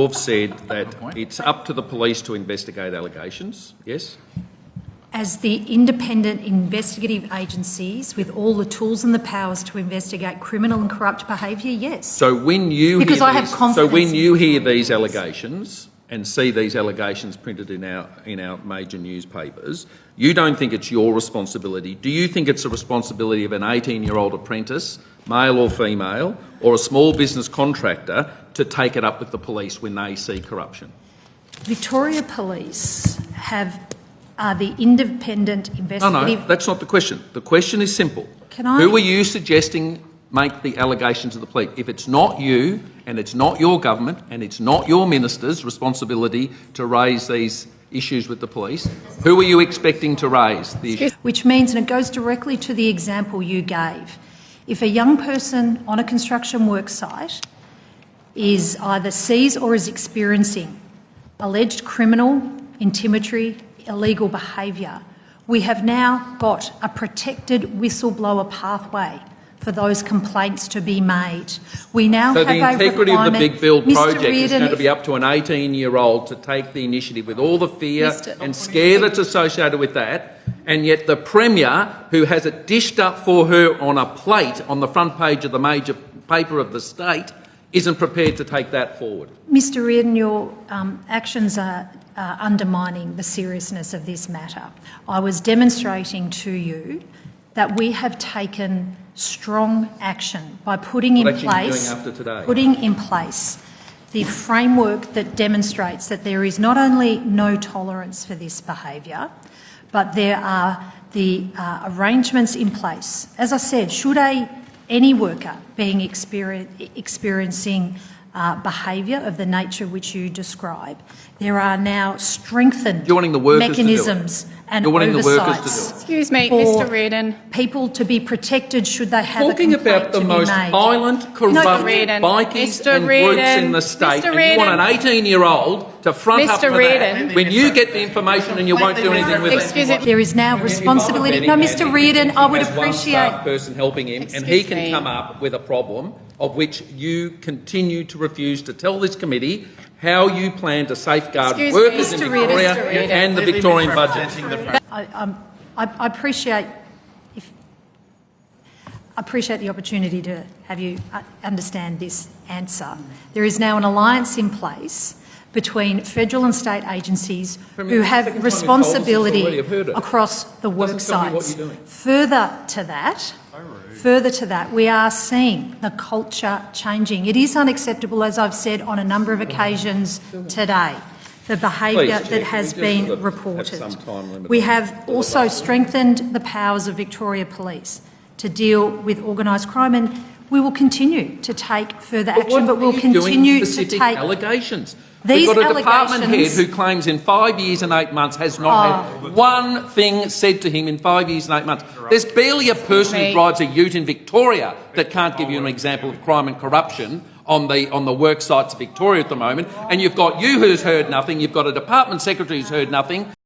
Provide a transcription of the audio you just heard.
You've said that it's up to the police to investigate allegations, yes? As the independent investigative agencies with all the tools and the powers to investigate criminal and corrupt behaviour, yes. So when you hear these allegations and see these allegations printed in our major newspapers, you don't think it's your responsibility. Do you think it's the responsibility of an 18-year-old apprentice, male or female, or a small business contractor to take it up with the police when they see corruption? Vitoria Police are the independent investigative... No, that's not the question. The question is simple. Who are you suggesting make the allegations of the police? If it's not you, and it's not your government, and it's not your minister's responsibility to raise these issues with the police, who are you expecting to raise the issue? Which means, and it goes directly to the example you gave, if a young person on a construction work site is either sees or is experiencing alleged criminal, intimidatory, illegal behaviour, we have now got a protected whistleblower pathway for those complaints to be made. We now have a requirement... So the integrity of the Big Build project is going to be up to an 18-year-old to take the initiative with all the fear and scare that's associated with that, and yet the Premier, who has it dished up for her on a plate on the front page of the major paper of the state, isn't prepared to take that forward. Mr Reardon, your actions are undermining the seriousness of this matter. I was demonstrating to you that we have taken strong action by putting in place the framework that demonstrates that there is not only no tolerance for this behaviour, but there are the arrangements in place. As I said, should any worker being experiencing behaviour of the nature which you describe, there are now strengthened mechanisms and oversights. Excuse me, Mr Reardon. People to be protected should they have a complaint to be made. Talking about the most violent, corrupt bikies and groups in the state, and you want an 18-year-old to front up for that when you get the information and you won't do anything with it. There is now responsibility. No, Mr Reardon, I would appreciate... One staff person helping him, and he can come up with a problem of which you continue to refuse to tell this committee how you plan to safeguard workers in Victoria and the Victorian budget. I appreciate the opportunity to have you understand this answer. There is now an alliance in place between federal and state agencies who have responsibility across the work sites. Further to that, we are seeing the culture changing. It is unacceptable, as I've said on a number of occasions today, the behaviour that has been reported. We have also strengthened the powers of Victoria Police to deal with organised crime, and we will continue to take further action, but we'll continue to take allegations. We've got a department head who claims in 5 years and 8 months has not had one thing said to him in 5 years and 8 months. There's barely a person who drives a ute in Victoria that can't give you an example of crime and corruption on the work sites of Victoria at the moment. And you've got you who's heard nothing, you've got a department secretary who's heard nothing.